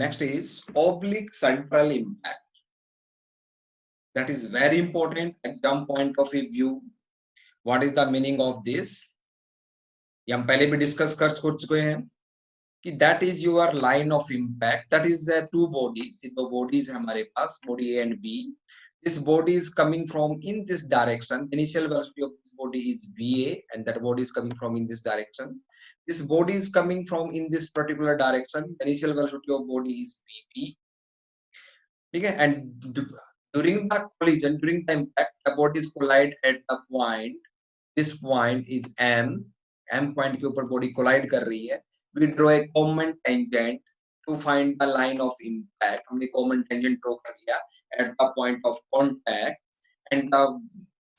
Next is oblique central impact. That is very important exam point of view. What is the meaning of this? ये हम पहले भी discuss कर चुके हैं कि that is your line of impact. That is the two bodies. दो bodies है हमारे पास, body A and B. This body is coming from in this direction. Initial velocity of this body is VA, and that body is coming from in this direction. This body is coming from in this particular direction. The initial velocity of body is VB. Okay, and during the collision, during the impact, the bodies collide at the point. This point is M. M point के ऊपर body collide कर रही है. We draw a common tangent to find the line of impact. हमने common tangent draw कर लिया at the point of contact, and the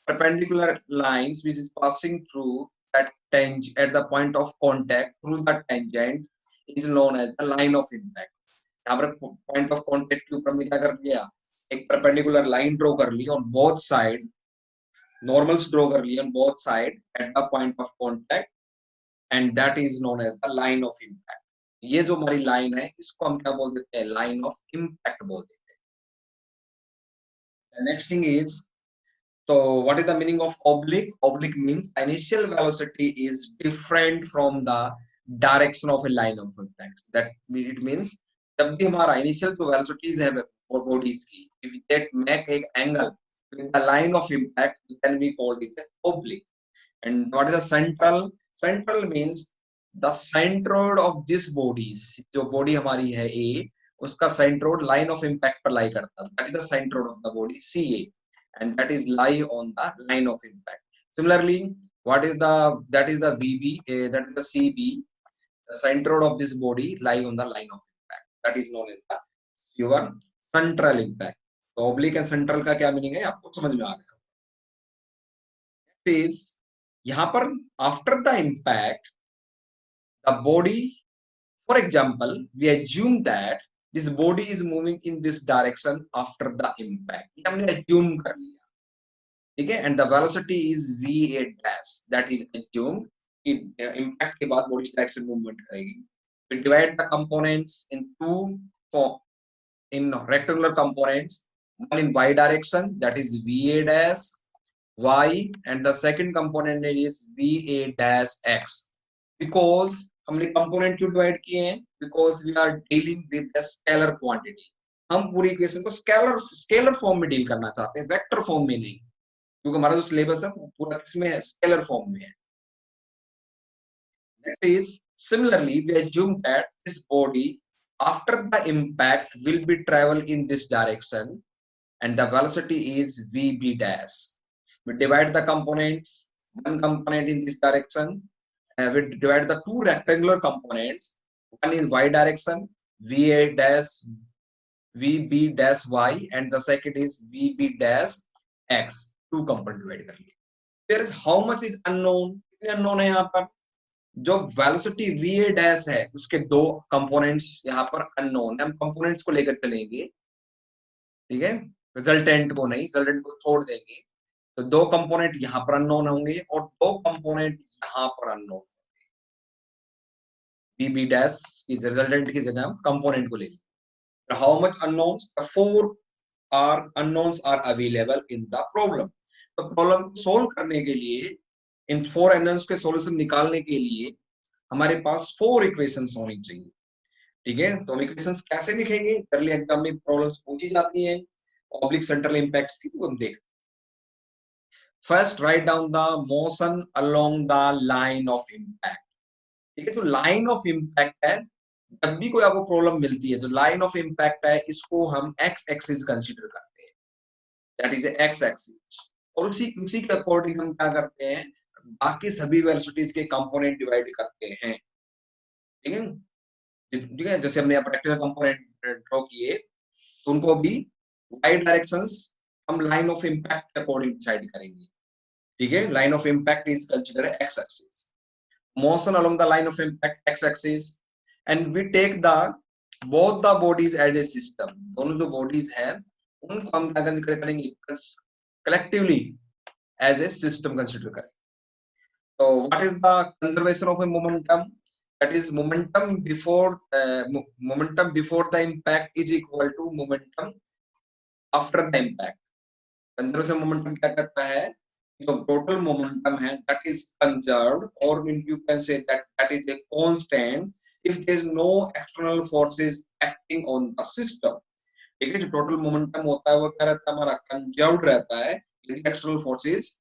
perpendicular lines which is passing through that tangent at the point of contact through the tangent is known as the line of impact. यहाँ पर point of contact के ऊपर हमने क्या कर लिया, एक perpendicular line draw कर ली on both side, normals draw कर ली on both side at the point of contact, and that is known as the line of impact. ये जो हमारी लाइन है इसको हम क्या बोल देते हैं, लाइन ऑफ इम्पैक्ट बोल देते हैं. Next thing is, so what is the meaning of oblique? Oblique means initial velocity is different from the direction of a line of impact. That it means जब भी हमारा initial जो velocities है bodies की, if that make an angle with the line of impact, then we call it oblique. And what is the central? Central means the centroid of this bodies. जो body हमारी है A, उसका centroid line of impact पर lie करता है. That is the centroid of the body CA. And that is lie on the line of impact. Similarly, what is that is the VB, that is the CB. The centroid of this body lie on the line of impact. That is known as the your central impact. तो oblique and central का क्या meaning है आपको समझ में आ गया. Is यहाँ पर after the impact, the body, for example, we assume that this body is moving in this direction after the impact. ये हमने assume कर लिया. ठीक है, and the velocity is va dash, that is assumed कि impact के बाद body direction movement करेगी. We divide the components in two form, in rectangular components, one in y direction, that is va dash y, and the second component is va dash x. Because हमने component क्यों divide किए हैं? Because we are dealing with the scalar quantity. हम पूरी equation को scalar form में deal करना चाहते हैं, वेक्टर फॉर्म में नहीं, क्योंकि हमारा जो सिलेबस है वो पूरा किसमें है, स्केलर फॉर्म में है. That is, similarly we assume that this body after the impact will be travel in this direction, and the velocity is vb dash. We divide the components, one component in this direction, we divide the two rectangular components, one in y direction va dash vb dash y, and the second is vb dash x. Two component divide कर लिए. There is how much is unknown, कितने unknown है यहाँ पर. जो velocity va dash है उसके दो कंपोनेंट्स यहाँ पर अननोन है. हम कंपोनेंट्स को लेकर चलेंगे, ठीक है, रिजल्टेंट को नहीं, रिजल्टेंट को छोड़ देंगे. तो दो कंपोनेंट यहाँ पर अननोन होंगे और दो कंपोनेंट यहाँ पर अननोन होंगे. vb डैश इस रिजल्टेंट की जगह हम कंपोनेंट को ले लेंगे. How much unknowns? The four are unknowns are available in the problem. तो प्रॉब्लम को सोल्व करने के लिए, इन फोर अननोन्स के सॉल्यूशन निकालने के लिए हमारे पास फोर इक्वेशंस होनी चाहिए. ठीक है, तो हम इक्वेशंस कैसे लिखेंगे? अर्ली एग्जाम में प्रॉब्लम्स पूछी जाती हैं ऑब्लिक सेंट्रल इंपैक्ट्स की, तो हम देख. First right down the motion along the line of impact. ठीक है, तो लाइन ऑफ इंपैक्ट है, जब भी कोई आपको प्रॉब्लम मिलती है जो लाइन ऑफ इंपैक्ट है, इसको हम एक्स एक्सिस कंसीडर करते हैं, दैट इज एक्स एक्सिस. और उसी के अकॉर्डिंग हम क्या करते हैं, बाकी सभी वेलोसिटीज के कंपोनेंट डिवाइड करते हैं. ठीक है, ठीक है, जैसे हमने प्रैक्टिकल कंपोनेंट ड्रॉ किए तो उनको भी वाई डायरेक्शंस हम लाइन ऑफ इंपैक्ट के अकॉर्डिंग डिसाइड करेंगे. ठीक है, line of impact is consider X axis, motion along the line of impact X axis, and we take the both the bodies as a system. दोनों जो bodies हैं उनको हम क्या कंसीडर करेंगे, collectively as a system consider करें. So what is the conservation of a momentum? that is momentum before the impact is equal to momentum after the impact. अंदर से मोमेंटम क्या करता है, जो टोटल मोमेंटम है that is conserved, or you can say that is a constant if there is no external forces acting on the system. ठीक है, जो टोटल मोमेंटम होता है वो क्या रहता है, हमारा कंजर्व्ड रहता है यदि एक्सटर्नल फोर्सेस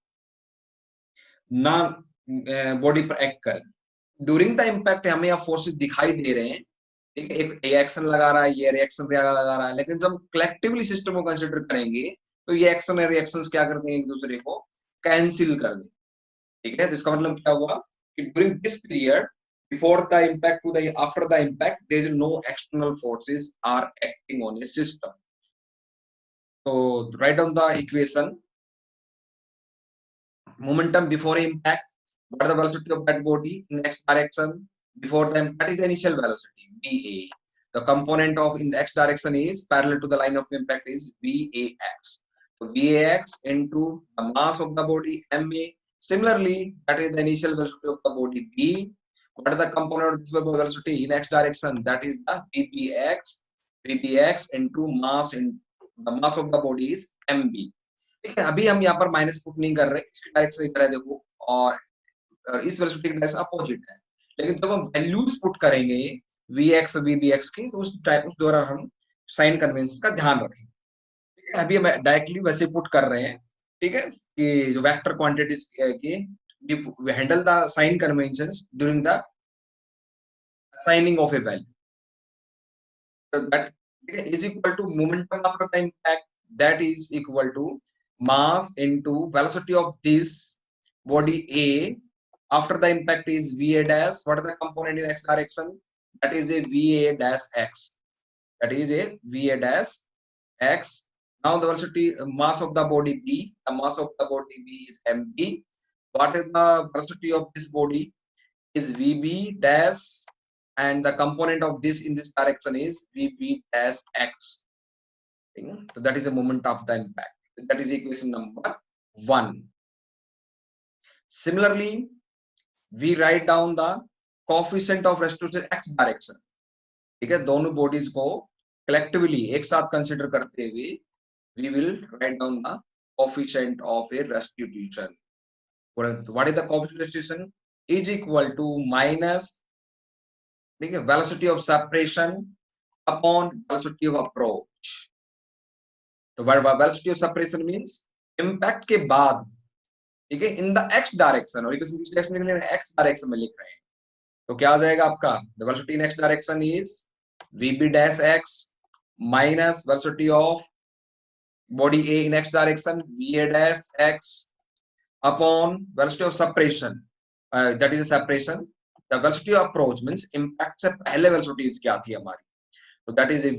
ना बॉडी पर एक्ट करें. ड्यूरिंग द इम्पैक्ट हमें यहाँ फोर्सेस दिखाई दे रहे हैं, ठीक है, एक रिएक्शन लगा रहा है, ये रिएक्शन लगा रहा है, लेकिन जब कलेक्टिवली सिस्टम को कंसिडर करेंगे तो ये एक्शन और रिएक्शंस क्या करते हैं, एक दूसरे को कैंसिल कर दें. ठीक है, तो इसका मतलब क्या हुआ कि during this period before the impact to the after the impact there is no external forces are acting on a system. तो write down the equation, momentum before impact, what is the velocity of that body in x direction before the impact, that is the initial velocity va. The component of in the x direction is parallel to the line of impact is vax. So vax into the mass of the body ma. Similarly, that is the initial velocity of the body b. What is the component of this velocity in x direction, that is the vbx into mass, in the mass of the body is mb. ठीक है, अभी हम यहाँ पर minus put नहीं कर रहे, इसकी डायरेक्शन इधर है देखो, और इस वेलोसिटी की डायरेक्शन अपोजिट है, लेकिन जब हम वैल्यूज पुट करेंगे vx और vbx की, तो उस दौरान हम साइन कन्वेंशन का ध्यान रखेंगे. ठीक है, अभी हम डायरेक्टली वैसे पुट कर रहे हैं. ठीक है, कि जो वेक्टर क्वांटिटीज की handle the sign conventions during the signing of a value, that is equal to momentum after the impact, that is equal to mass into velocity of this body A after the impact is va dash. What is the component in x direction, that is a va dash x, that is a va dash x. Now the velocity mass of the body B, the mass of the body B is mb. What is the velocity of this body is vb dash, and the component of this in this direction is vb dash x. So that is the moment of the impact. That is equation number 1. Similarly, we write down the coefficient of restitution x direction. ठीक है, दोनों bodies को collectively एक साथ consider करते हुए we will write down the coefficient of a restitution. What is the coefficient of restitution? Is equal to minus, ठीक है, velocity of separation upon velocity of approach. तो velocity of separation means impact के बाद, ठीक है, in the x direction, और equation direction लिखने में x डायरेक्शन में लिख रहे हैं, तो क्या आ जाएगा आपका, the velocity in x direction is vb dash x minus velocity of body A in x direction va dash x upon velocity of separation, that is a separation. The velocity of approach means impact से पहले velocities क्या थी हमारी, तो that is a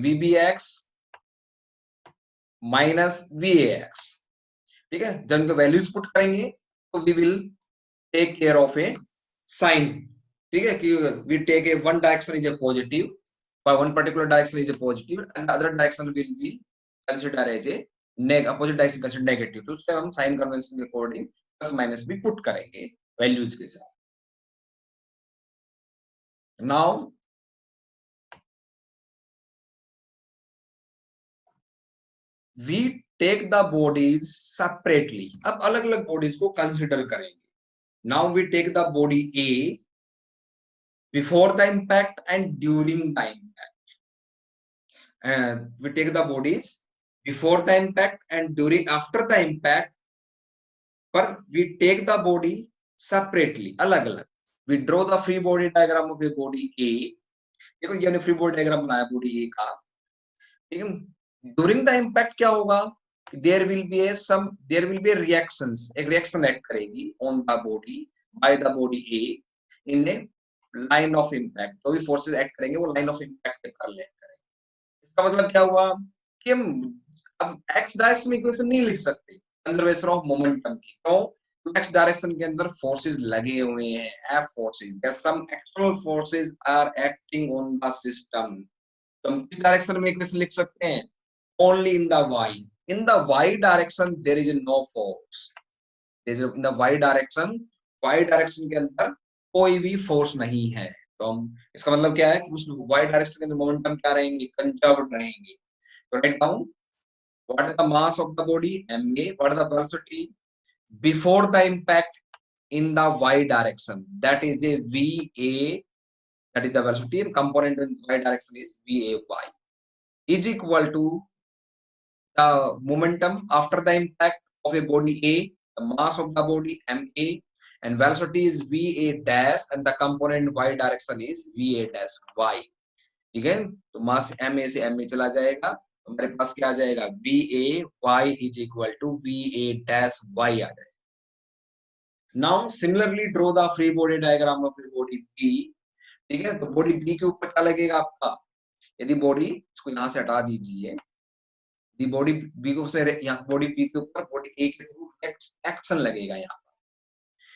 vbx minus vax. ठीक है, जब इनके वैल्यूज पुट करेंगे तो we will take care of a sign. ठीक है, कि we take a one direction is a positive, for one particular direction is a positive and the other direction will be considered as a opposite direction considered negative. तो उससे हम sign convention के according plus minus भी put करेंगे values के साथ. Now we take the bodies separately. अब अलग अलग बॉडीज को कंसिडर करेंगे. Now we take the body A before the impact and during the impact. We take the bodies before the impact and during after the impact, but we take the body separately, अलग अलग. We draw the free body diagram of a body A. देखो ये free body diagram बनाया body A का. ठीक है, during the impact क्या होगा, there will be a reactions, एक रिएक्शन एक्ट करेगी on the body by the body A in a line of impact. तो भी फोर्सेस एक्ट करेंगे वो लाइन ऑफ इम्पैक्ट पे कर करेंगे. इसका मतलब क्या हुआ कि हम अब x डायरेक्शन में इक्वेशन नहीं लिख सकते कंजर्वेशन ऑफ मोमेंटम की. तो x डायरेक्शन के अंदर फोर्सेस लगे हुए हैं, F forces, there some external forces are acting on the system. तो हम किस डायरेक्शन में इक्वेशन लिख सकते हैं, only in the y. In the y direction there is no force. In the y direction Y direction के अंदर कोई भी फोर्स नहीं है, तो हम इसका मतलब क्या है कि उस वाई डायरेक्शन के अंदर मोमेंटम क्या रहेंगे, कंजर्व्ड रहेंगे। तो write down what is the mass of the body ma, what is the velocity before the impact in the y direction, that is a va, that is the velocity, and component in y direction is va y, is equal to the momentum after the impact of a body a, the mass of the body ma, and velocity is va dash, and the component y direction is va dash y. ठीक है, तो मास ma से ma चला जाएगा, तो हमारे पास क्या आ जाएगा, va y is equal to va dash y आ जाएगा. Now similarly draw the free body diagram of the body B. ठीक है, तो बॉडी बी के ऊपर क्या लगेगा आपका, यदि बॉडी, इसको यहाँ से हटा दीजिए, यदि बॉडी बी को से यहाँ बॉडी बी के ऊपर बॉडी ए के थ्रू एक्शन लगेगा यहाँ,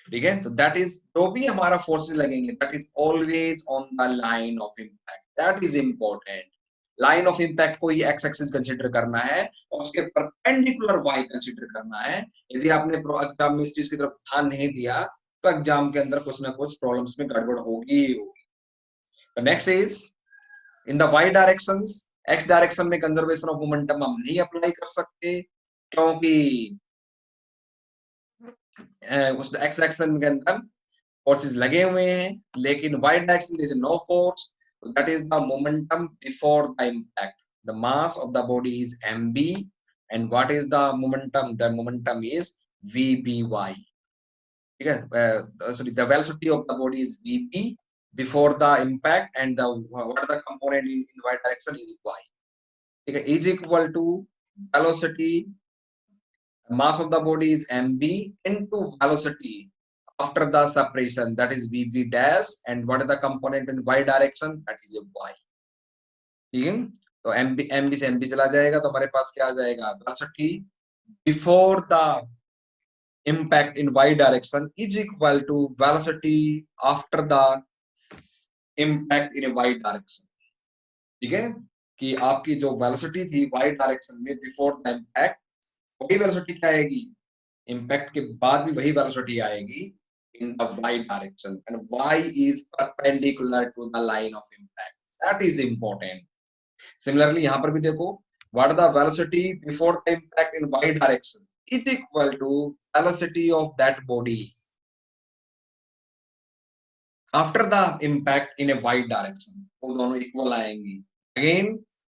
ठीक है, तो दैट इज जो भी हमारा फोर्सेस लगेंगे that is always on the line of impact, that is important. Line of impact को ही एक्स एक्सिस कंसीडर करना है और उसके परपेंडिकुलर वाई कंसीडर करना है. यदि आपने एग्जाम में इस चीज की तरफ ध्यान नहीं दिया तो एग्जाम के अंदर कुछ ना कुछ प्रॉब्लम्स में गड़बड़ होगी ही होगी. Next is in the Y directions, X direction में कंजर्वेशन ऑफ मोमेंटम हम नहीं अप्लाई कर सकते क्योंकि उस एक्स डायरेक्शन के अंदर फोर्सेस लगे हुए हैं, लेकिन Y direction is no force, that is the momentum before the impact. The mass of the body is mb and what is the momentum, the momentum is vby. ठीक है, sorry, the velocity of the body is vp before the impact and the what are the component in y direction is y. ठीक है, is equal to velocity, mass of the body is mb into velocity after the separation, that is vb dash, and what is the component in y direction, that is a y. ठीक है, तो mb से mb चला जाएगा तो हमारे पास क्या आ जाएगा, velocity before the impact in y direction is equal to velocity after the impact in a y direction. ठीक है, कि आपकी जो वेलोसिटी थी y डायरेक्शन में बिफोर द इम्पैक्ट, वही वेलोसिटी क्या आएगी, इम्पैक्ट के बाद भी वही वेलोसिटी आएगी in the y direction, and y is perpendicular to the line of impact, that is important. Similarly यहाँ पर भी देखो, what the velocity before the impact in y direction is equal to velocity of that body after the impact in a y direction, वो दोनों equal आएंगी. Again,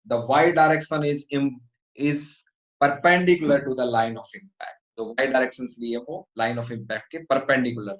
the y direction is perpendicular to the line of impact. तो y directions लिए वो line of impact के perpendicular.